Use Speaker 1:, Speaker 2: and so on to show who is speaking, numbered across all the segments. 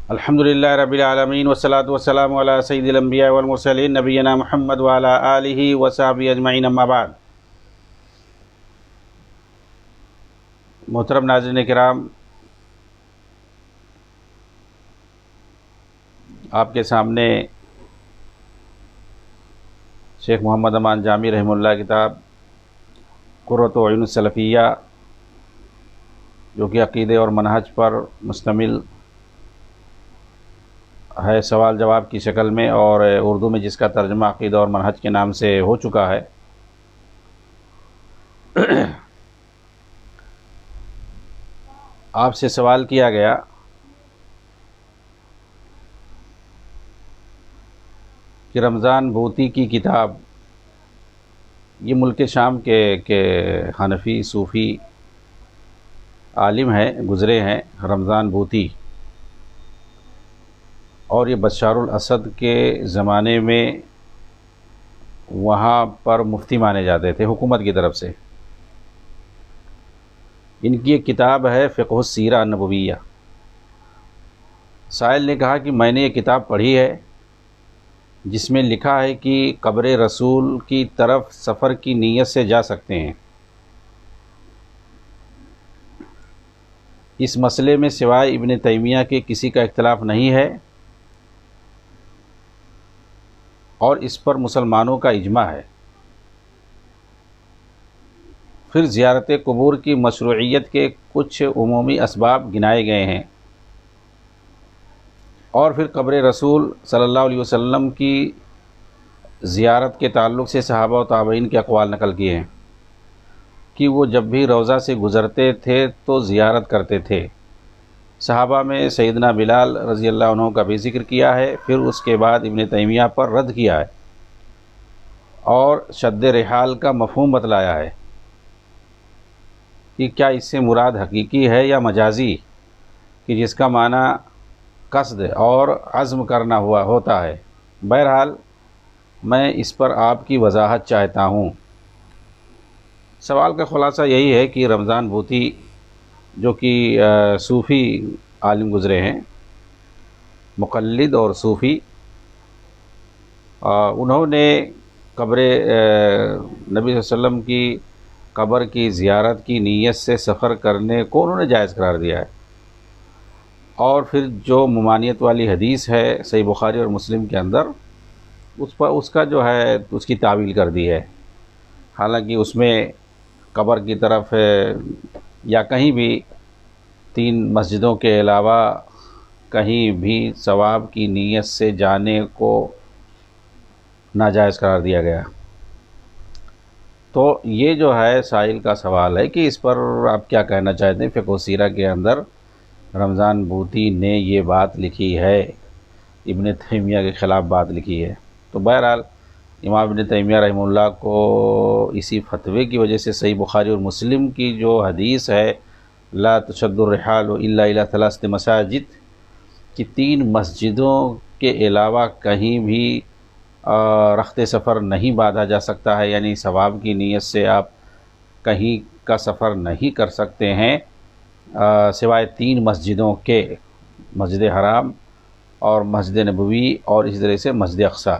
Speaker 1: الحمدللہ رب العالمین والصلاة والسلام علی سید الانبیاء والمرسلین نبینا محمد وعلی آلہ وصحبہ اجمعین، اما بعد۔ محترم ناظرین کرام، آپ کے سامنے شیخ محمد امان جامی رحمہ اللہ کتاب قرۃ اعین السلفیہ، جو کہ عقیدے اور منہج پر مشتمل ہے، سوال جواب کی شکل میں، اور اردو میں جس کا ترجمہ عقیدہ اور منہج کے نام سے ہو چکا ہے۔ آپ سے سوال کیا گیا کہ رمضان بھوتی کی کتاب، یہ ملک شام کے حنفی صوفی عالم ہیں، گزرے ہیں رمضان بھوتی، اور یہ بشار الاسد کے زمانے میں وہاں پر مفتی مانے جاتے تھے حکومت کی طرف سے۔ ان کی ایک کتاب ہے فقہ السیرہ النبویہ۔ سائل نے کہا کہ میں نے یہ کتاب پڑھی ہے جس میں لکھا ہے کہ قبر رسول کی طرف سفر کی نیت سے جا سکتے ہیں۔ اس مسئلے میں سوائے ابن تیمیہ کے کسی کا اختلاف نہیں ہے، اور اس پر مسلمانوں کا اجماع ہے۔ پھر زیارت قبور کی مشروعیت کے کچھ عمومی اسباب گنائے گئے ہیں، اور پھر قبر رسول صلی اللہ علیہ وسلم کی زیارت کے تعلق سے صحابہ و تابعین کے اقوال نقل کیے ہیں کہ وہ جب بھی روضہ سے گزرتے تھے تو زیارت کرتے تھے۔ صحابہ میں سیدنا بلال رضی اللہ عنہ کا بھی ذکر کیا ہے، پھر اس کے بعد ابن تیمیہ پر رد کیا ہے، اور شد رحال کا مفہوم بتلایا ہے کہ کیا اس سے مراد حقیقی ہے یا مجازی، کہ جس کا معنی قصد اور عزم کرنا ہوتا ہے۔ بہرحال میں اس پر آپ کی وضاحت چاہتا ہوں۔ سوال کا خلاصہ یہی ہے کہ رمضان بھوتی جو کہ صوفی عالم گزرے ہیں، مقلد اور صوفی، انہوں نے قبر نبی صلی اللہ علیہ وسلم کی قبر کی زیارت کی نیت سے سفر کرنے کو انہوں نے جائز قرار دیا ہے، اور پھر جو ممانعت والی حدیث ہے صحیح بخاری اور مسلم کے اندر، اس کا جو ہے اس کی تعویل کر دی ہے۔ حالانکہ اس میں قبر کی طرف یا کہیں بھی 3 مسجدوں کے علاوہ کہیں بھی ثواب کی نیت سے جانے کو ناجائز قرار دیا گیا۔ تو یہ جو ہے سائل کا سوال ہے کہ اس پر آپ کیا کہنا چاہتے ہیں۔ فقہ السیرہ کے اندر رمضان بھوتی نے یہ بات لکھی ہے، ابن تیمیہ کے خلاف بات لکھی ہے۔ تو بہرحال امام ابن تیمیہ رحمہ اللہ کو اسی فتوے کی وجہ سے صحیح بخاری اور مسلم کی جو حدیث ہے لا تشد الرحال الا الى 3 مساجد، کہ 3 مسجدوں کے علاوہ کہیں بھی رخت سفر نہیں باندھا جا سکتا ہے، یعنی ثواب کی نیت سے آپ کہیں کا سفر نہیں کر سکتے ہیں سوائے 3 مسجدوں کے، مسجد حرام اور مسجد نبوی اور اسی طرح سے مسجد اقصی۔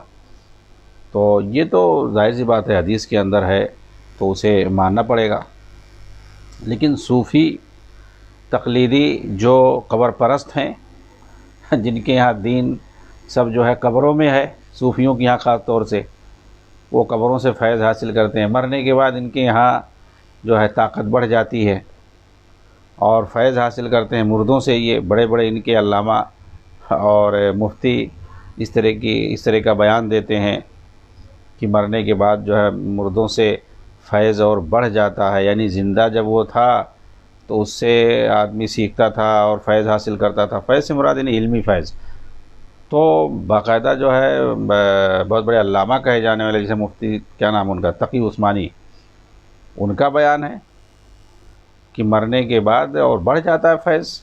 Speaker 1: تو یہ تو ظاہر سی بات ہے، حدیث کے اندر ہے تو اسے ماننا پڑے گا۔ لیکن صوفی تقلیدی جو قبر پرست ہیں، جن کے یہاں دین سب جو ہے قبروں میں ہے، صوفیوں کے یہاں خاص طور سے وہ قبروں سے فیض حاصل کرتے ہیں، مرنے کے بعد ان کے یہاں جو ہے طاقت بڑھ جاتی ہے اور فیض حاصل کرتے ہیں مردوں سے۔ یہ بڑے بڑے ان کے علامہ اور مفتی اس طرح کا بیان دیتے ہیں کہ مرنے کے بعد جو ہے مردوں سے فیض اور بڑھ جاتا ہے، یعنی زندہ جب وہ تھا تو اس سے آدمی سیکھتا تھا اور فیض حاصل کرتا تھا۔ فیض سے مراد یعنی علمی فیض۔ تو باقاعدہ جو ہے بہت بڑے علامہ کہے جانے والے، جیسے مفتی کیا نام ان کا، تقی عثمانی، ان کا بیان ہے کہ مرنے کے بعد اور بڑھ جاتا ہے فیض۔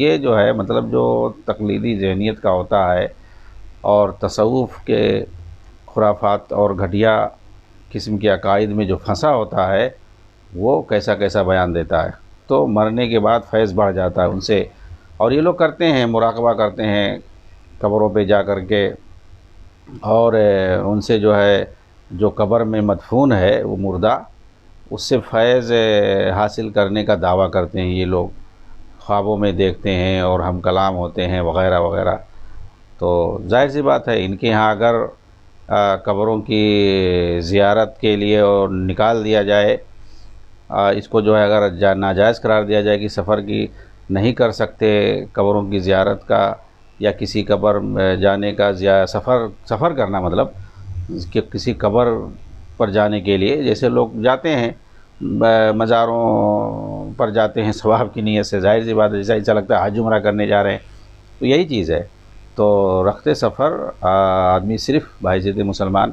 Speaker 1: یہ جو ہے مطلب جو تقلیدی ذہنیت کا ہوتا ہے اور تصوف کے خرافات اور گھٹیا قسم کے عقائد میں جو پھنسا ہوتا ہے، وہ کیسا بیان دیتا ہے۔ تو مرنے کے بعد فیض بڑھ جاتا ہے ان سے، اور یہ لوگ کرتے ہیں، مراقبہ کرتے ہیں قبروں پہ جا کر کے، اور ان سے جو ہے جو قبر میں مدفون ہے وہ مردہ، اس سے فیض حاصل کرنے کا دعویٰ کرتے ہیں یہ لوگ، خوابوں میں دیکھتے ہیں اور ہم کلام ہوتے ہیں وغیرہ وغیرہ۔ تو ظاہر سی بات ہے ان کے ہاں اگر قبروں کی زیارت کے لیے اور نکال دیا جائے، اس کو جو ہے اگر ناجائز قرار دیا جائے کہ سفر کی نہیں کر سکتے قبروں کی زیارت کا، یا کسی قبر جانے کا سفر کرنا، مطلب کہ کسی قبر پر جانے کے لیے، جیسے لوگ جاتے ہیں مزاروں پر جاتے ہیں ثواب کی نیت سے، ظاہر سی بات ہے جیسا ایسا لگتا ہے حج عمرہ کرنے جا رہے ہیں، تو یہی چیز ہے۔ تو رخت سفر آدمی صرف بحیثیت مسلمان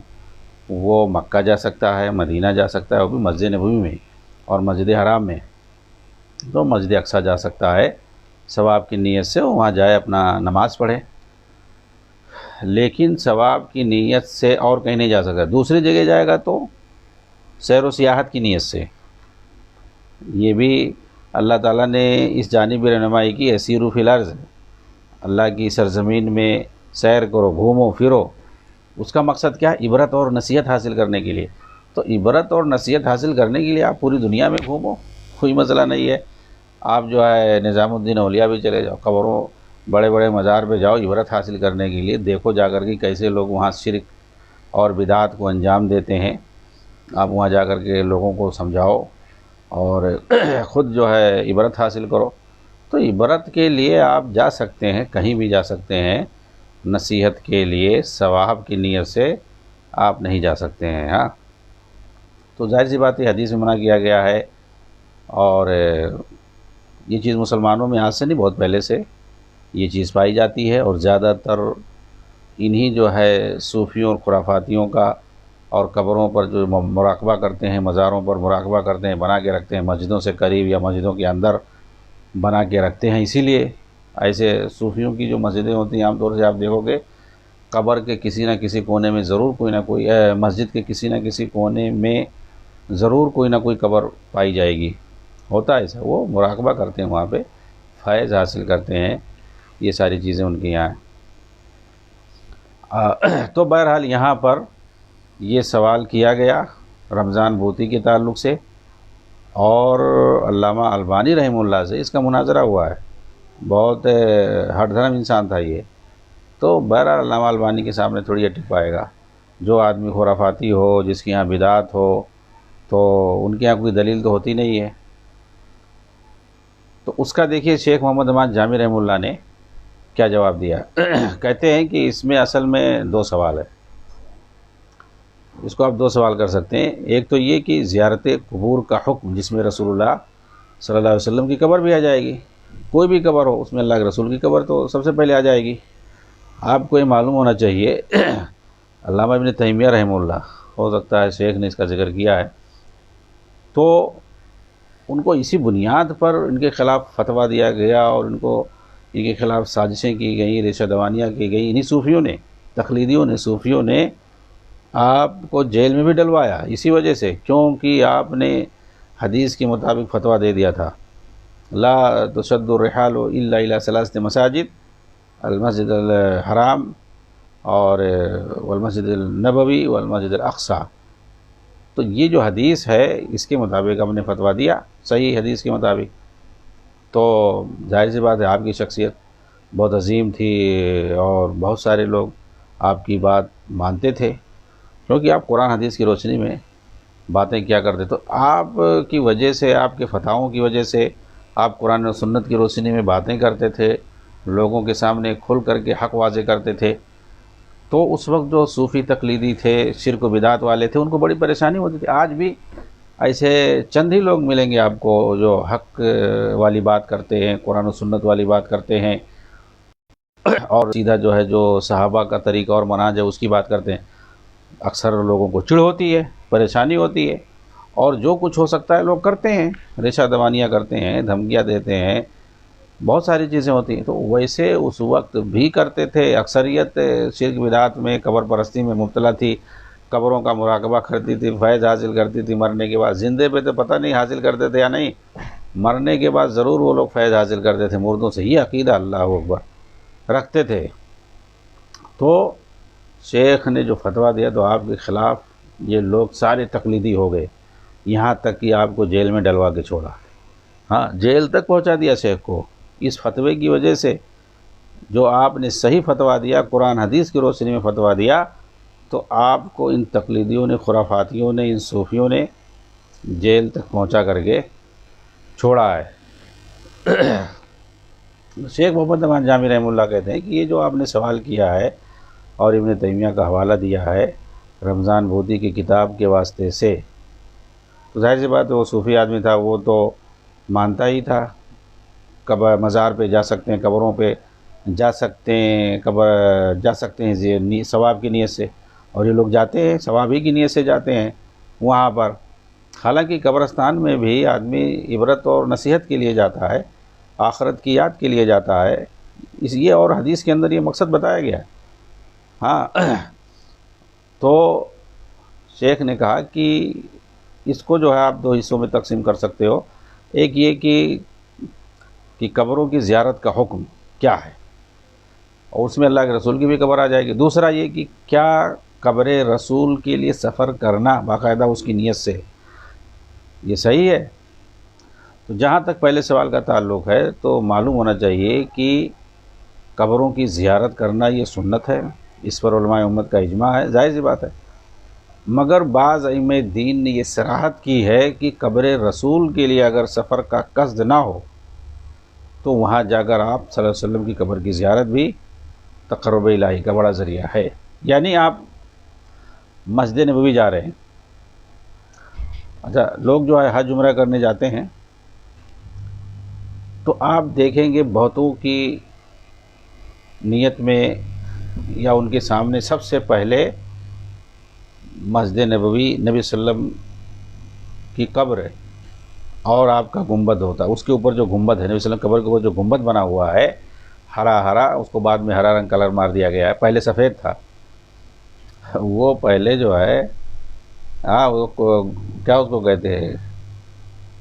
Speaker 1: وہ مکہ جا سکتا ہے، مدینہ جا سکتا ہے، وہ بھی مسجد نبوی میں، اور مسجد حرام میں، تو مسجد اقصیٰ جا سکتا ہے ثواب کی نیت سے، وہاں جائے اپنا نماز پڑھے، لیکن ثواب کی نیت سے اور کہیں نہیں جا سکتا۔ دوسری جگہ جائے گا تو سیر و سیاحت کی نیت سے، یہ بھی اللہ تعالیٰ نے اس جانب رہنمائی کی ہے، سیروا فی الارض، اللہ کی سرزمین میں سیر کرو، گھومو پھرو، اس کا مقصد کیا ہے؟ عبرت اور نصیحت حاصل کرنے کے لیے۔ تو عبرت اور نصیحت حاصل کرنے کے لیے آپ پوری دنیا میں گھومو، کوئی مسئلہ نہیں ہے۔ آپ جو ہے نظام الدین اولیاء بھی چلے جاؤ، قبروں بڑے بڑے مزار پہ جاؤ عبرت حاصل کرنے کے لیے، دیکھو جا کر کے کیسے لوگ وہاں شرک اور بدعات کو انجام دیتے ہیں، آپ وہاں جا کر کے لوگوں کو سمجھاؤ اور خود جو ہے عبرت حاصل کرو۔ تو عبرت کے لیے آپ جا سکتے ہیں، کہیں بھی جا سکتے ہیں، نصیحت کے لیے ثواب کی نیت سے آپ نہیں جا سکتے ہیں۔ ہاں، تو ظاہر سی بات ہے حدیث میں منع کیا گیا ہے، اور یہ چیز مسلمانوں میں آج سے نہیں، بہت پہلے سے یہ چیز پائی جاتی ہے، اور زیادہ تر انہی جو ہے صوفیوں اور خرافاتیوں کا، اور قبروں پر جو مراقبہ کرتے ہیں، مزاروں پر مراقبہ کرتے ہیں، بنا کے رکھتے ہیں مسجدوں سے قریب یا مسجدوں کے اندر بنا کے رکھتے ہیں۔ اسی لیے ایسے صوفیوں کی جو مسجدیں ہوتی ہیں عام طور سے آپ دیکھو گے قبر کے کسی نہ کسی کونے میں ضرور کوئی نہ کوئی، مسجد کے کسی نہ کسی کونے میں ضرور کوئی نہ کوئی قبر پائی جائے گی، ہوتا ہے ایسا، وہ مراقبہ کرتے ہیں وہاں پہ، فیض حاصل کرتے ہیں، یہ ساری چیزیں ان کے یہاں ہیں۔ تو بہرحال یہاں پر یہ سوال کیا گیا رمضان بھوتی کے تعلق سے، اور علامہ البانی رحمہ اللہ سے اس کا مناظرہ ہوا ہے، بہت ہٹ دھرم انسان تھا یہ، تو بہرحال علامہ البانی کے سامنے تھوڑی یہ ٹک پائے گا۔ جو آدمی خرافاتی ہو، جس کے یہاں بدعات ہو، تو ان کے یہاں کوئی دلیل تو ہوتی نہیں ہے۔ تو اس کا دیکھیے شیخ محمد امان جامی رحمہ اللہ نے کیا جواب دیا۔ کہتے ہیں کہ اس میں اصل میں دو سوال ہے، اس کو آپ دو سوال کر سکتے ہیں۔ ایک تو یہ کہ زیارت قبور کا حکم جس میں رسول اللہ صلی اللہ علیہ وسلم کی قبر بھی آ جائے گی، کوئی بھی قبر ہو اس میں اللہ کے رسول کی قبر تو سب سے پہلے آ جائے گی۔ آپ کو یہ معلوم ہونا چاہیے علامہ ابن تیمیہ رحمہ اللہ، ہو سکتا ہے شیخ نے اس کا ذکر کیا ہے، تو ان کو اسی بنیاد پر ان کے خلاف فتویٰ دیا گیا، اور ان کے خلاف سازشیں کی گئیں، ریشہ دوانیاں کی گئیں، انہی صوفیوں نے، تقلیدیوں نے، صوفیوں نے آپ کو جیل میں بھی ڈلوایا اسی وجہ سے، کیونکہ آپ نے حدیث کے مطابق فتویٰ دے دیا تھا، لا تشد الرحال الا الى ثلاث مساجد، المسجد الحرام اور والمسجد النبوی والمسجد الاقصیٰ۔ تو یہ جو حدیث ہے اس کے مطابق ہم نے فتویٰ دیا، صحیح حدیث کے مطابق۔ تو ظاہر سی بات ہے آپ کی شخصیت بہت عظیم تھی، اور بہت سارے لوگ آپ کی بات مانتے تھے، کیونکہ آپ قرآن حدیث کی روشنی میں باتیں کیا کرتے، تو آپ کی وجہ سے، آپ کے فتاووں کی وجہ سے آپ قرآن و سنت کی روشنی میں باتیں کرتے تھے، لوگوں کے سامنے کھل کر کے حق واضح کرتے تھے۔ تو اس وقت جو صوفی تقلیدی تھے، شرک و بدعت والے تھے، ان کو بڑی پریشانی ہوتی تھی۔ آج بھی ایسے چند ہی لوگ ملیں گے آپ کو جو حق والی بات کرتے ہیں، قرآن و سنت والی بات کرتے ہیں، اور سیدھا جو ہے جو صحابہ کا طریقہ اور منہج ہے اس کی بات کرتے ہیں۔ اکثر لوگوں کو چڑ ہوتی ہے، پریشانی ہوتی ہے، اور جو کچھ ہو سکتا ہے لوگ کرتے ہیں، ریشہ دوانیاں کرتے ہیں، دھمکیاں دیتے ہیں، بہت ساری چیزیں ہوتی ہیں۔ تو ویسے اس وقت بھی کرتے تھے، اکثریت شرک بدعات میں، قبر پرستی میں مبتلا تھی، قبروں کا مراقبہ کرتی تھی، فیض حاصل کرتی تھی، مرنے کے بعد زندے پہ تو پتہ نہیں حاصل کرتے تھے یا نہیں، مرنے کے بعد ضرور وہ لوگ فیض حاصل کرتے تھے مردوں سے، یہ عقیدہ اللہ اکبر رکھتے تھے۔ تو شیخ نے جو فتویٰ دیا تو آپ کے خلاف یہ لوگ سارے تقلیدی ہو گئے، یہاں تک کہ آپ کو جیل میں ڈلوا کے چھوڑا، ہاں جیل تک پہنچا دیا شیخ کو اس فتوے کی وجہ سے۔ جو آپ نے صحیح فتویٰ دیا، قرآن حدیث کی روشنی میں فتویٰ دیا، تو آپ کو ان تقلیدیوں نے، خرافاتیوں نے، ان صوفیوں نے جیل تک پہنچا کر کے چھوڑا ہے۔ شیخ محمد امان جامی رحمہ اللہ کہتے ہیں کہ یہ جو آپ نے سوال کیا ہے اور ابن تیمیہ کا حوالہ دیا ہے رمضان بھوتی کی کتاب کے واسطے سے، تو ظاہر سی بات ہے وہ صوفی آدمی تھا، وہ تو مانتا ہی تھا قبر مزار پہ جا سکتے ہیں، قبروں پہ جا سکتے ہیں، قبر جا سکتے ہیں ثواب کی نیت سے، اور یہ لوگ جاتے ہیں ثواب ہی کی نیت سے جاتے ہیں وہاں پر۔ حالانکہ قبرستان میں بھی آدمی عبرت اور نصیحت کے لیے جاتا ہے، آخرت کی یاد کے لیے جاتا ہے، اس یہ اور حدیث کے اندر یہ مقصد بتایا گیا ہے۔ ہاں تو شیخ نے کہا کہ اس کو جو ہے آپ دو حصوں میں تقسیم کر سکتے ہو، ایک یہ کہ قبروں کی زیارت کا حکم کیا ہے، اور اس میں اللہ کے رسول کی بھی قبر آ جائے گی۔ دوسرا یہ کہ کیا قبر رسول کے لیے سفر کرنا باقاعدہ اس کی نیت سے یہ صحیح ہے؟ تو جہاں تک پہلے سوال کا تعلق ہے تو معلوم ہونا چاہیے کہ قبروں کی زیارت کرنا یہ سنت ہے، اس پر علماء امت کا اجماع ہے، ظاہر سی بات ہے۔ مگر بعض ائمہ دین نے یہ صراحت کی ہے کہ قبر رسول کے لیے اگر سفر کا قصد نہ ہو تو وہاں جا کر آپ صلی اللہ علیہ وسلم کی قبر کی زیارت بھی تقرب الہی کا بڑا ذریعہ ہے۔ یعنی آپ مسجد نبوی جا رہے ہیں، اچھا لوگ جو ہے حج عمرہ کرنے جاتے ہیں تو آپ دیکھیں گے بہتوں کی نیت میں یا ان کے سامنے سب سے پہلے مسجد نبوی نبی صلی اللہ علیہ وسلم کی قبر ہے اور آپ کا گنبد ہوتا ہے، اس کے اوپر جو گنبد ہے نبی صلی اللہ علیہ وسلم قبر کے اوپر جو گنبد بنا ہوا ہے ہرا اس کو بعد میں ہرا رنگ کلر مار دیا گیا ہے، پہلے سفید تھا، وہ پہلے جو ہے وہ کیا اس کو کہتے ہیں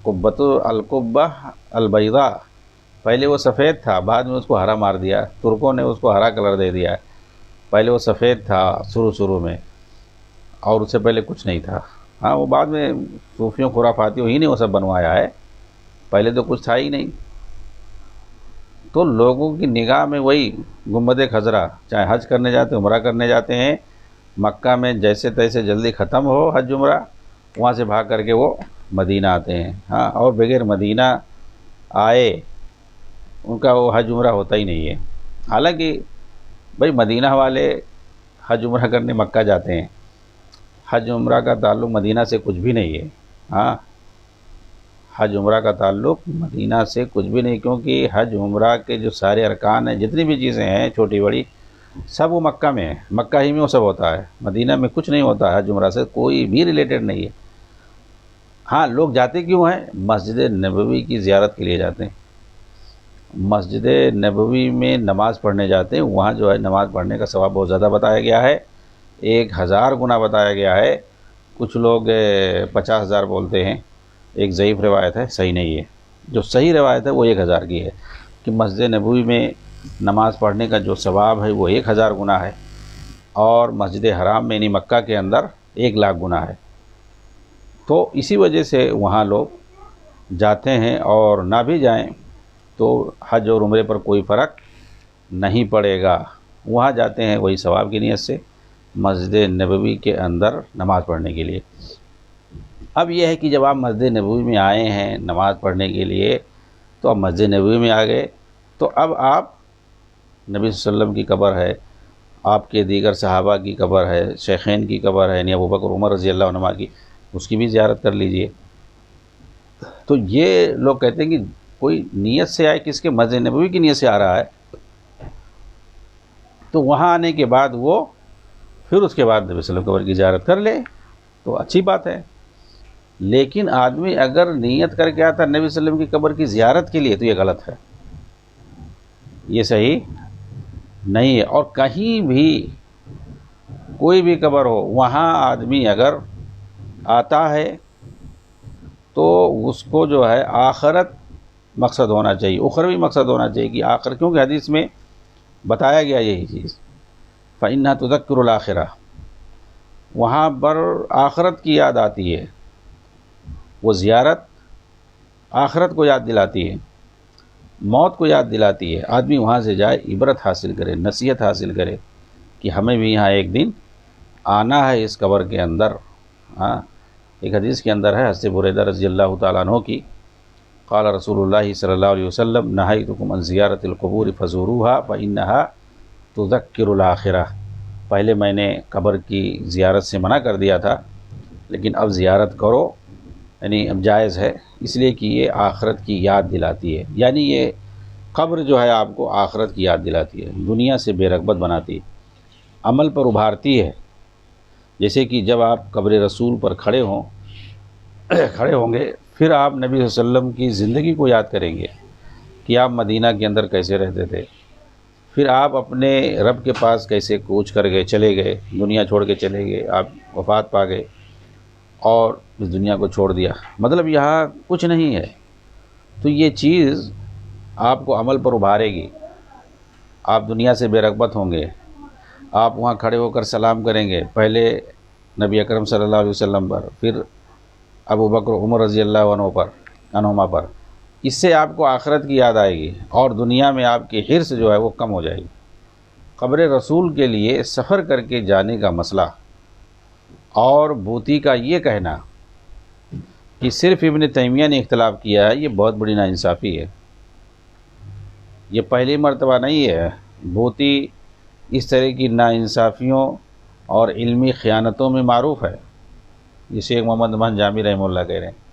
Speaker 1: قبۃ القبہ البیضاء، پہلے وہ سفید تھا بعد میں اس کو ہرا مار دیا، ترکوں نے اس کو ہرا کلر دے دیا ہے، پہلے وہ سفید تھا شروع میں اور اس سے پہلے کچھ نہیں تھا۔ ہاں وہ بعد میں صوفیوں خرافاتیوں ہی نے وہ سب بنوایا ہے، پہلے تو کچھ تھا ہی نہیں۔ تو لوگوں کی نگاہ میں وہی گنبد خضرا، چاہے حج کرنے جاتے ہیں عمرہ کرنے جاتے ہیں مکہ میں، جیسے تیسے جلدی ختم ہو حج عمرہ وہاں سے بھاگ کر کے وہ مدینہ آتے ہیں، ہاں اور بغیر مدینہ آئے ان کا وہ حج عمرہ ہوتا ہی نہیں ہے۔ حالانکہ بھائی مدینہ والے حج عمرہ کرنے مکہ جاتے ہیں، حج عمرہ کا تعلق مدینہ سے کچھ بھی نہیں ہے، ہاں حج عمرہ کا تعلق مدینہ سے کچھ بھی نہیں، کیونکہ حج عمرہ کے جو سارے ارکان ہیں جتنی بھی چیزیں ہیں چھوٹی بڑی سب وہ مکہ میں ہیں، مکہ ہی میں وہ سب ہوتا ہے، مدینہ میں کچھ نہیں ہوتا، حج عمرہ سے کوئی بھی ریلیٹڈ نہیں ہے۔ ہاں لوگ جاتے کیوں ہیں؟ مسجد نبوی کی زیارت کے لیے جاتے ہیں، مسجد نبوی میں نماز پڑھنے جاتے ہیں، وہاں جو ہے نماز پڑھنے کا ثواب بہت زیادہ بتایا گیا ہے، 1000 گنا بتایا گیا ہے، کچھ لوگ 50,000 بولتے ہیں، ایک ضعیف روایت ہے، صحیح نہیں ہے، جو صحیح روایت ہے وہ 1000 کی ہے کہ مسجد نبوی میں نماز پڑھنے کا جو ثواب ہے وہ 1000 گنا ہے، اور مسجد حرام میں یعنی مکہ کے اندر 1,00,000 گنا ہے۔ تو اسی وجہ سے وہاں لوگ جاتے ہیں، اور نہ بھی جائیں تو حج اور عمرے پر کوئی فرق نہیں پڑے گا، وہاں جاتے ہیں وہی ثواب کی نیت سے مسجد نبوی کے اندر نماز پڑھنے کے لیے۔ اب یہ ہے کہ جب آپ مسجد نبوی میں آئے ہیں نماز پڑھنے کے لیے تو اب مسجد نبوی میں آ گئے تو اب آپ نبی صلی اللہ علیہ وسلم کی قبر ہے، آپ کے دیگر صحابہ کی قبر ہے، شیخین کی قبر ہے یعنی ابوبکر عمر رضی اللہ عنہما کی، اس کی بھی زیارت کر لیجئے۔ تو یہ لوگ کہتے ہیں کہ کوئی نیت سے آئے، کس کے مسجد نبوی کی نیت سے آ رہا ہے، تو وہاں آنے کے بعد وہ پھر اس کے بعد نبی صلی اللہ علیہ وسلم قبر کی زیارت کر لے تو اچھی بات ہے۔ لیکن آدمی اگر نیت کر کے آتا نبی صلی اللہ علیہ وسلم کی قبر کی زیارت کے لیے تو یہ غلط ہے، یہ صحیح نہیں ہے۔ اور کہیں بھی کوئی بھی قبر ہو وہاں آدمی اگر آتا ہے تو اس کو جو ہے آخرت مقصد ہونا چاہیے، اخروی مقصد ہونا چاہیے کہ آخر، کیونکہ حدیث میں بتایا گیا یہی چیز، فَإِنَّهَا تُذَكِّرُ الْآخِرَةَ، وہاں پر آخرت کی یاد آتی ہے، وہ زیارت آخرت کو یاد دلاتی ہے، موت کو یاد دلاتی ہے۔ آدمی وہاں سے جائے، عبرت حاصل کرے، نصیحت حاصل کرے کہ ہمیں بھی یہاں ایک دن آنا ہے اس قبر کے اندر۔ ہاں، ایک حدیث کے اندر ہے حضرت بریدہ رضی اللہ تعالیٰ عنہ کی، قال رسول اللہ صلی اللہ علیہ وسلم نہیتکم عن زیارت القبور فزوروها فإنها تذکر الآخرہ۔ پہلے میں نے قبر کی زیارت سے منع کر دیا تھا، لیکن اب زیارت کرو، یعنی اب جائز ہے، اس لیے کہ یہ آخرت کی یاد دلاتی ہے۔ یعنی یہ قبر جو ہے آپ کو آخرت کی یاد دلاتی ہے، دنیا سے بے رغبت بناتی ہے، عمل پر ابھارتی ہے۔ جیسے کہ جب آپ قبر رسول پر کھڑے ہوں گے، پھر آپ نبی صلی اللہ علیہ وسلم کی زندگی کو یاد کریں گے کہ آپ مدینہ کے اندر کیسے رہتے تھے، پھر آپ اپنے رب کے پاس کیسے کوچ کر گئے، چلے گئے، دنیا چھوڑ کے چلے گئے، آپ وفات پا گئے اور اس دنیا کو چھوڑ دیا، مطلب یہاں کچھ نہیں ہے۔ تو یہ چیز آپ کو عمل پر ابھارے گی، آپ دنیا سے بے رغبت ہوں گے، آپ وہاں کھڑے ہو کر سلام کریں گے، پہلے نبی اکرم صلی اللہ علیہ وسلم پر، پھر ابو بکر عمر رضی اللہ عنہما پر۔ اس سے آپ کو آخرت کی یاد آئے گی اور دنیا میں آپ کی حرص جو ہے وہ کم ہو جائے گی۔ قبر رسول کے لیے سفر کر کے جانے کا مسئلہ اور بھوتی کا یہ کہنا کہ صرف ابن تیمیہ نے اختلاف کیا ہے، یہ بہت بڑی ناانصافی ہے۔ یہ پہلی مرتبہ نہیں ہے، بھوتی اس طرح کی ناانصافیوں اور علمی خیانتوں میں معروف ہے۔ یہ شیخ محمد امان جامی رحمہ اللہ کہہ رہے ہیں۔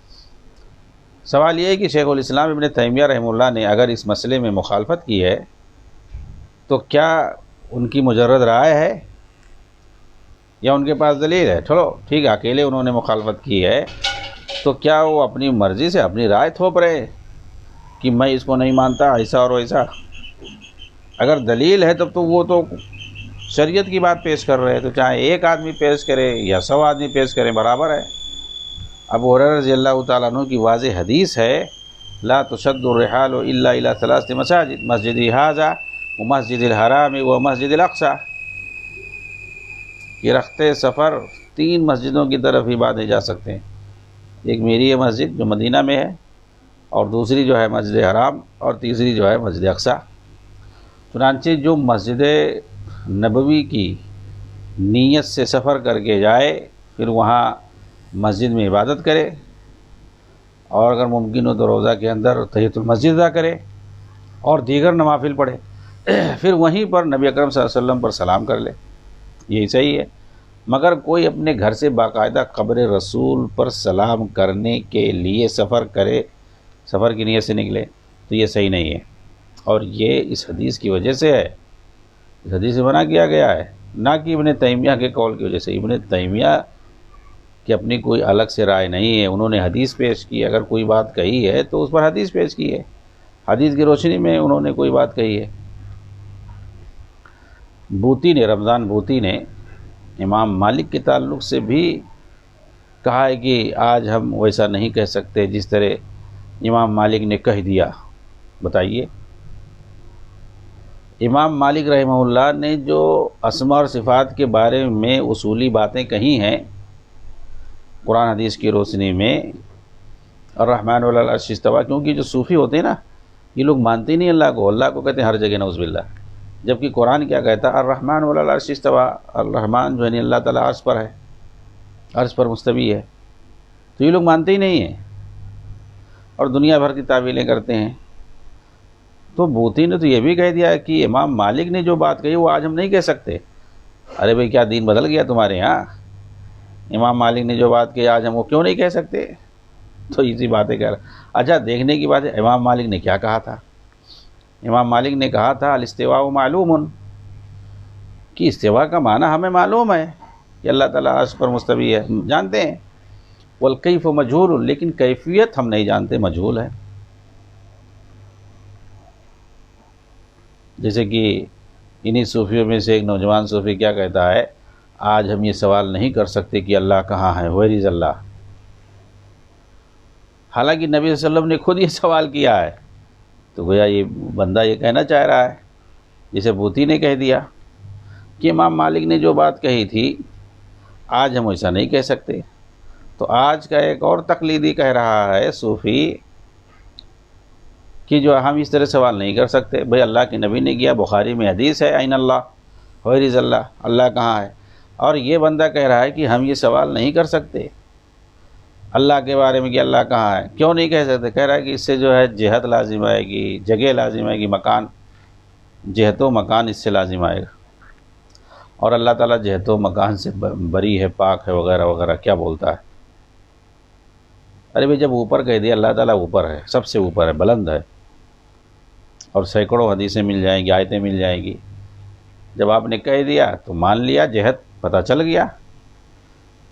Speaker 1: سوال یہ ہے کہ شیخ الاسلام ابن تیمیہ رحمہ اللہ نے اگر اس مسئلے میں مخالفت کی ہے تو کیا ان کی مجرد رائے ہے یا ان کے پاس دلیل ہے؟ چلو ٹھیک ہے، اکیلے انہوں نے مخالفت کی ہے تو کیا وہ اپنی مرضی سے اپنی رائے تھوپ رہے کہ میں اس کو نہیں مانتا، ایسا اور ویسا؟ اگر دلیل ہے تب تو وہ تو شریعت کی بات پیش کر رہے ہیں، تو چاہے ایک آدمی پیش کرے یا 100 آدمی پیش کرے برابر ہے۔ ابو ہریرہ رضی اللہ تعالیٰ عنہ کی واضح حدیث ہے، لا تشد الرحال الا الى 3 مساجد، مسجد ھذا ومسجد الحرام ومسجد الاقصی، کہ رختے سفر 3 مسجدوں کی طرف ہی باندھے جا سکتے ہیں، ایک میری ہے مسجد جو مدینہ میں ہے، اور دوسری جو ہے مسجد حرام، اور تیسری جو ہے مسجد اقصی۔ چنانچہ جو مسجد نبوی کی نیت سے سفر کر کے جائے، پھر وہاں مسجد میں عبادت کرے، اور اگر ممکن ہو تو روضہ کے اندر تحیۃ المسجد ادا کرے اور دیگر نوافل پڑھے، پھر وہیں پر نبی اکرم صلی اللہ علیہ وسلم پر سلام کر لے، یہی صحیح ہے۔ مگر کوئی اپنے گھر سے باقاعدہ قبر رسول پر سلام کرنے کے لیے سفر کرے، سفر کی نیت سے نکلے، تو یہ صحیح نہیں ہے، اور یہ اس حدیث کی وجہ سے ہے، اس حدیث سے منع کیا گیا ہے، نہ کہ ابن تیمیہ کے قول کی وجہ سے۔ ابن تیمیہ کی اپنی کوئی الگ سے رائے نہیں ہے، انہوں نے حدیث پیش کی، اگر کوئی بات کہی ہے تو اس پر حدیث پیش کی ہے، حدیث کی روشنی میں انہوں نے کوئی بات کہی ہے۔ بھوتی نے، رمضان بھوتی نے امام مالک کے تعلق سے بھی کہا ہے کہ آج ہم ویسا نہیں کہہ سکتے جس طرح امام مالک نے کہہ دیا۔ بتائیے، امام مالک رحمہ اللہ نے جو اسماء اور صفات کے بارے میں اصولی باتیں کہی ہیں قرآن حدیث کی روشنی میں، الرحمن علی العرش استویٰ، کیونکہ جو صوفی ہوتے ہیں نا، یہ لوگ مانتے ہی نہیں اللہ کو، اللہ کو کہتے ہیں ہر جگہ نعوذ باللہ، جبکہ قرآن کیا کہتا ہے؟ الرحمن علی العرش استویٰ، الرحمن جو ہے اللہ تعالیٰ عرش پر ہے، عرش پر مستوی ہے، تو یہ لوگ مانتے ہی نہیں ہیں اور دنیا بھر کی تعویلیں کرتے ہیں۔ تو بھوتی نے تو یہ بھی کہہ دیا کہ امام مالک نے جو بات کہی وہ آج ہم نہیں کہہ سکتے۔ ارے بھئی، کیا دین بدل گیا تمہارے ہاں؟ امام مالک نے جو بات کہی آج ہم وہ کیوں نہیں کہہ سکتے؟ تو اسی باتیں کہہ رہا۔ اچھا، دیکھنے کی بات ہے امام مالک نے کیا کہا تھا۔ امام مالک نے کہا تھا الاستواء معلوم، کہ استواء کا معنی ہمیں معلوم ہے کہ اللہ تعالیٰ عرش پر مستوی ہے، جانتے ہیں، والکیف مجہول، لیکن کیفیت ہم نہیں جانتے، مجہول ہے۔ جیسے کہ انہی صوفیوں میں سے ایک نوجوان صوفی کیا کہتا ہے، آج ہم یہ سوال نہیں کر سکتے کہ اللہ کہاں ہے، ویئر از اللہ، حالانکہ نبی صلی اللہ علیہ وسلم نے خود یہ سوال کیا ہے تو گویا یہ بندہ یہ کہنا چاہ رہا ہے جسے بوتی نے کہہ دیا کہ امام مالک نے جو بات کہی تھی آج ہم ایسا نہیں کہہ سکتے۔ تو آج کا ایک اور تقلیدی کہہ رہا ہے صوفی کہ جو ہم اس طرح سوال نہیں کر سکتے۔ بھئی اللہ کے نبی نے کیا، بخاری میں حدیث ہے این اللہ ویر از اللہ، اللہ کہاں ہے؟ اور یہ بندہ کہہ رہا ہے کہ ہم یہ سوال نہیں کر سکتے اللہ کے بارے میں کہ اللہ کہاں ہے۔ کیوں نہیں کہہ سکتے؟ کہہ رہا ہے کہ اس سے جو ہے جہت لازم آئے گی، جگہ لازم آئے گی، مکان، جہت و مکان اس سے لازم آئے گا، اور اللہ تعالیٰ جہت و مکان سے بری ہے، پاک ہے، وغیرہ وغیرہ کیا بولتا ہے۔ ارے بھئی جب اوپر کہہ دیا اللہ تعالیٰ اوپر ہے، سب سے اوپر ہے، بلند ہے، اور سینکڑوں حدیثیں مل جائیں گی، آیتیں مل جائیں گی، جب آپ نے کہہ دیا تو مان لیا، جہت پتہ چل گیا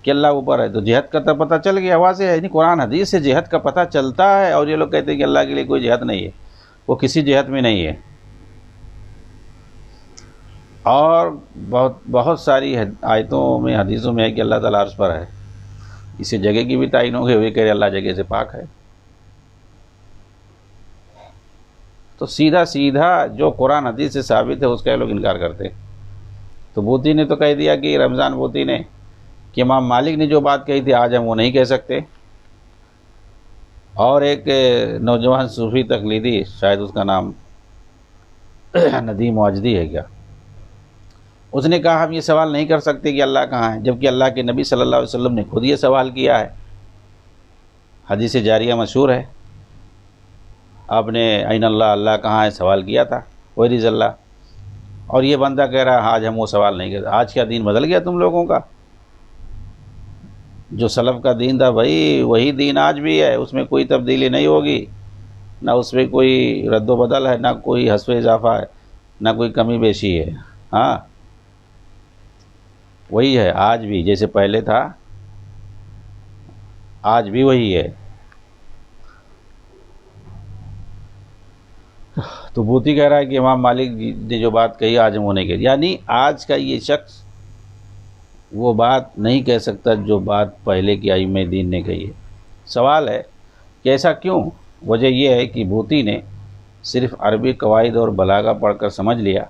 Speaker 1: کہ اللہ اوپر ہے، تو جہت کا تو پتہ چل گیا، واضح ہے، یعنی قرآن حدیث سے جہت کا پتہ چلتا ہے۔ اور یہ لوگ کہتے ہیں کہ اللہ کے لیے کوئی جہت نہیں ہے، وہ کسی جہت میں نہیں ہے۔ اور بہت ساری آیتوں میں، حدیثوں میں ہے کہ اللہ تعالیٰ عرش پر ہے، اسے جگہ کی بھی تعین ہو گئی، وہی کہہ رہے اللہ جگہ سے پاک ہے۔ تو سیدھا سیدھا جو قرآن حدیث سے ثابت ہے اس کا یہ لوگ انکار کرتے۔ تو بوتی نے تو کہہ دیا کہ رمضان بوتی نے کہ امام مالک نے جو بات کہی تھی آج ہم وہ نہیں کہہ سکتے۔ اور ایک نوجوان صوفی تقلیدی، شاید اس کا نام ندیم واجدی ہے کیا، اس نے کہا ہم یہ سوال نہیں کر سکتے کہ اللہ کہاں ہے، جبکہ اللہ کے نبی صلی اللہ علیہ وسلم نے خود یہ سوال کیا ہے، حدیث جاریہ مشہور ہے، آپ نے این اللہ، اللہ کہاں ہے سوال کیا تھا، ویر از اللہ۔ اور یہ بندہ کہہ رہا ہے آج ہم وہ سوال نہیں کرتے۔ آج کا دین بدل گیا تم لوگوں کا، جو سلف کا دین تھا بھائی وہی دین آج بھی ہے، اس میں کوئی تبدیلی نہیں ہوگی، نہ اس میں کوئی رد و بدل ہے، نہ کوئی حذف و اضافہ ہے، نہ کوئی کمی بیشی ہے۔ ہاں وہی ہے آج بھی، جیسے پہلے تھا آج بھی وہی ہے۔ تو بوتی کہہ رہا ہے کہ امام مالک نے جو بات کہی آج ہم ہونے کے، یعنی آج کا یہ شخص وہ بات نہیں کہہ سکتا جو بات پہلے کی ائمہ دین نے کہی ہے۔ سوال ہے کہ ایسا کیوں؟ وجہ یہ ہے کہ بوتی نے صرف عربی قواعد اور بلاغہ پڑھ کر سمجھ لیا،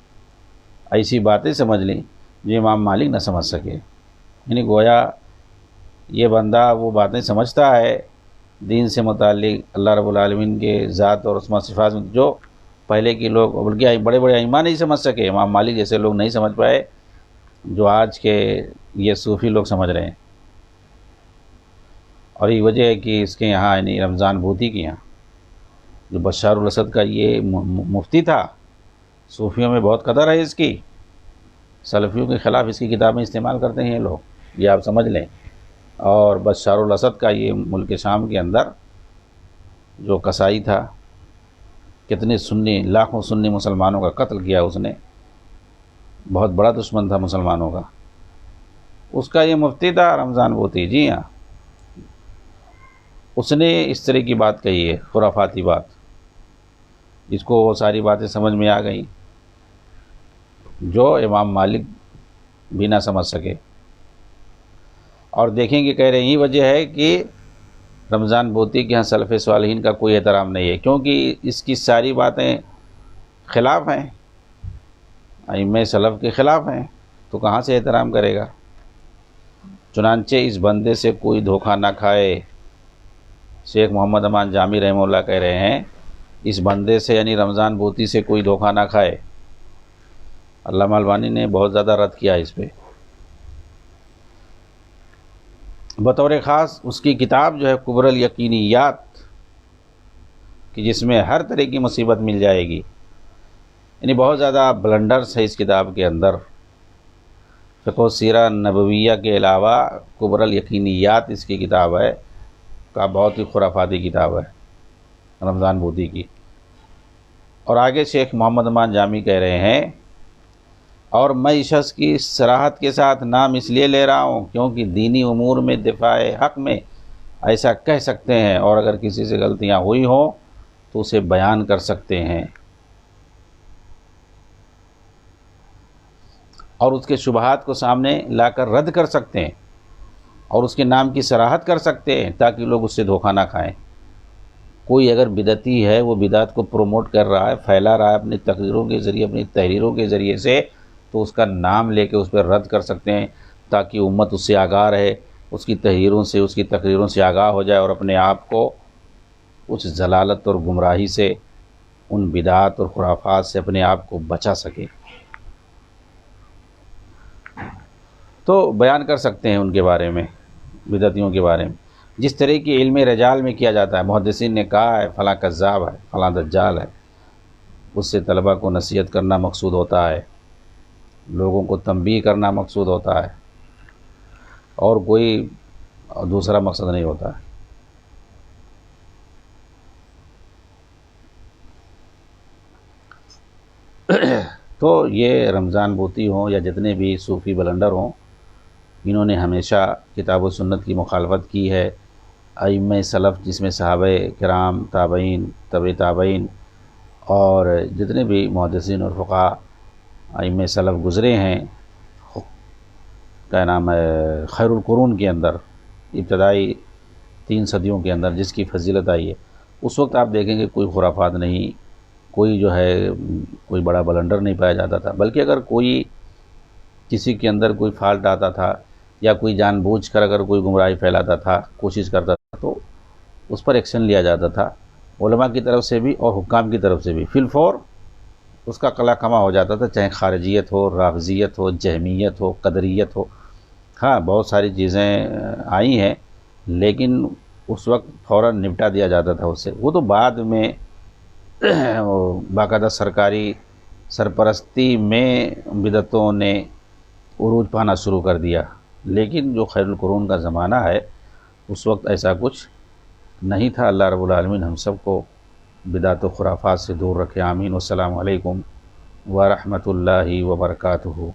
Speaker 1: ایسی باتیں سمجھ لیں جو امام مالک نہ سمجھ سکے۔ یعنی گویا یہ بندہ وہ باتیں سمجھتا ہے دین سے متعلق، اللہ رب العالمین کے ذات اور اسماء صفات میں، جو پہلے کے لوگ بلکہ بڑے بڑے ائمہ نہیں سمجھ سکے، امام مالک جیسے لوگ نہیں سمجھ پائے، جو آج کے یہ صوفی لوگ سمجھ رہے ہیں۔ اور یہ وجہ ہے کہ اس کے یہاں یعنی رمضان بوتی کے یہاں جو بشار الاسد کا یہ مفتی تھا، صوفیوں میں بہت قدر ہے اس کی، سلفیوں کے خلاف اس کی کتابیں استعمال کرتے ہیں یہ لوگ، یہ آپ سمجھ لیں۔ اور بشار الاسد کا یہ ملک شام کے اندر جو قصائی تھا، کتنے سنی، لاکھوں سنی مسلمانوں کا قتل کیا اس نے، بہت بڑا دشمن تھا مسلمانوں کا، اس کا یہ مفتی تھا رمضان بوتی۔ جی ہاں، اس نے اس طرح کی بات کہی ہے، خرافاتی بات، جس کو وہ ساری باتیں سمجھ میں آ گئیں جو امام مالک بھی نہ سمجھ سکے۔ اور دیکھیں گے کہہ رہے ہیں یہ وجہ ہے کہ رمضان بوتی کے ہاں سلف صالحین کا کوئی احترام نہیں ہے، کیونکہ اس کی ساری باتیں خلاف ہیں، ائمہ سلف کے خلاف ہیں، تو کہاں سے احترام کرے گا؟ چنانچہ اس بندے سے کوئی دھوکہ نہ کھائے۔ شیخ محمد امان جامی رحمہ اللہ کہہ رہے ہیں اس بندے سے یعنی رمضان بوتی سے کوئی دھوکہ نہ کھائے۔ علامہ البانی نے بہت زیادہ رد کیا اس پہ۔ بطور خاص اس کی کتاب جو ہے کبر الیقینیات، کہ جس میں ہر طرح کی مصیبت مل جائے گی، یعنی بہت زیادہ بلنڈرز ہے اس کتاب کے اندر۔ فقہ و سیرہ نبویہ کے علاوہ کبر الیقینیات اس کی کتاب ہے، کا بہت ہی خرافاتی کتاب ہے رمضان بوتی کی۔ اور آگے شیخ محمد امان جامی کہہ رہے ہیں، اور میں اس شخص کی صراحت کے ساتھ نام اس لیے لے رہا ہوں کیونکہ دینی امور میں دفاع حق میں ایسا کہہ سکتے ہیں، اور اگر کسی سے غلطیاں ہوئی ہوں تو اسے بیان کر سکتے ہیں، اور اس کے شبہات کو سامنے لا کر رد کر سکتے ہیں، اور اس کے نام کی صراحت کر سکتے ہیں تاکہ لوگ اس سے دھوکہ نہ کھائیں۔ کوئی اگر بدعتی ہے وہ بدعت کو پروموٹ کر رہا ہے، پھیلا رہا ہے اپنی تقریروں کے ذریعے، اپنی تحریروں کے ذریعے سے، تو اس کا نام لے کے اس پہ رد کر سکتے ہیں تاکہ امت اس سے آگاہ رہے، اس کی تحریروں سے، اس کی تقریروں سے آگاہ ہو جائے اور اپنے آپ کو اس ضلالت اور گمراہی سے، ان بدعات اور خرافات سے اپنے آپ کو بچا سکے۔ تو بیان کر سکتے ہیں ان کے بارے میں، بدعتیوں کے بارے میں، جس طرح کی علم رجال میں کیا جاتا ہے۔ محدثین نے کہا ہے فلاں کذاب ہے، فلاں دجال ہے، اس سے طلبہ کو نصیحت کرنا مقصود ہوتا ہے، لوگوں کو تنبیہ کرنا مقصود ہوتا ہے، اور کوئی دوسرا مقصد نہیں ہوتا ہے۔ تو یہ رمضان بھوتی ہوں یا جتنے بھی صوفی بلندر ہوں، انہوں نے ہمیشہ کتاب و سنت کی مخالفت کی ہے۔ ائمہ سلف جس میں صحابہ کرام، تابعین، تبع تابعین اور جتنے بھی محدثین اور فقہاء ائمہ سلف گزرے ہیں، کیا نام ہے، خیر القرون کے اندر، ابتدائی 3 صدیوں کے اندر جس کی فضیلت آئی ہے، اس وقت آپ دیکھیں گے کوئی خرافات نہیں، کوئی جو ہے کوئی بڑا بلنڈر نہیں پایا جاتا تھا، بلکہ اگر کوئی کسی کے اندر کوئی فالٹ آتا تھا یا کوئی جان بوجھ کر اگر کوئی گمراہی پھیلاتا تھا، کوشش کرتا تھا، تو اس پر ایکشن لیا جاتا تھا، علماء کی طرف سے بھی اور حکام کی طرف سے بھی، فی الفور اس کا قلع کما ہو جاتا تھا، چاہے خارجیت ہو، رافضیت ہو، جہمیت ہو، قدریت ہو۔ ہاں بہت ساری چیزیں آئی ہیں، لیکن اس وقت فوراً نپٹا دیا جاتا تھا اس سے۔ وہ تو بعد میں باقاعدہ سرکاری سرپرستی میں بدعتوں نے عروج پانا شروع کر دیا، لیکن جو خیر القرون کا زمانہ ہے اس وقت ایسا کچھ نہیں تھا۔ اللہ رب العالمین ہم سب کو بدعت و خرافات سے دور رکھے، آمین۔ والسلام علیکم ورحمۃ اللہ وبرکاتہ۔